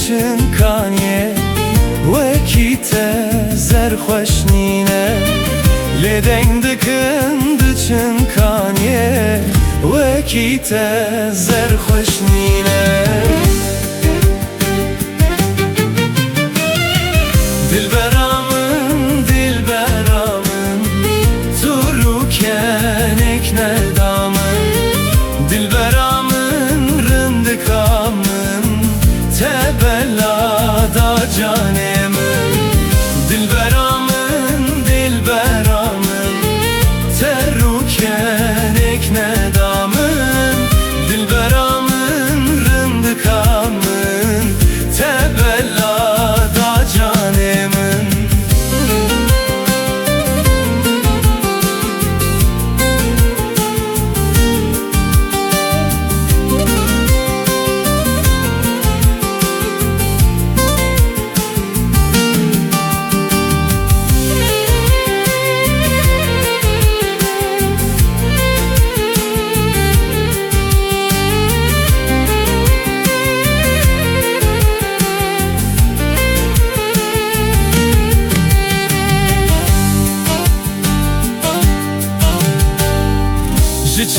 دچن کانیه وکی ته زر خوش نینه لدنگ دکن دچن کانیه وکی ته زر خوش نینه دلبرامın dilberamın Turuken ekner damın Dilberamın rındıkamın Tebellada canemın Dilberamın dilberamın Teruken ekner damın Dilberamın rındıkamın Tebellada canemın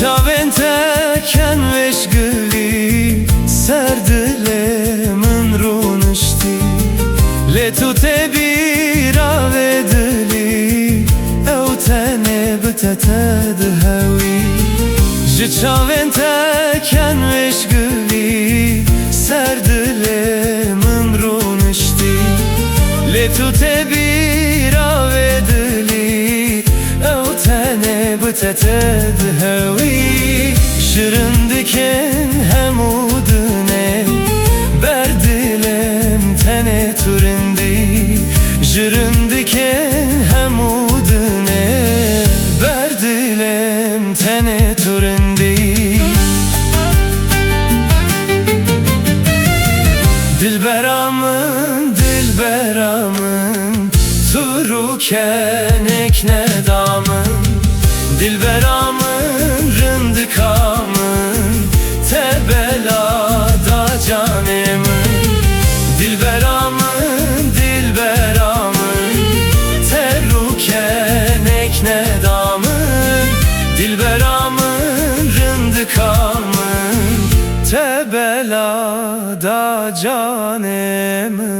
Çaven teken veşgili Serdilemin runuşti Le tute bira vedili Ev tene biteted hevi Çaven teken veşgili Serdilemin runuşti Le tute bira vedili Ev tene biteted hevi Şırın diken hemudune Berdilem tene turindi Şırın diken hemudune Berdilem tene turindi Dilberamın dilberamın Turuken ekne damın Dilberamın rındıkamın Tebellada canemın Dilberamın dilberamın Teruken ekne damın Dilberamın rındıkamın Tebellada canemın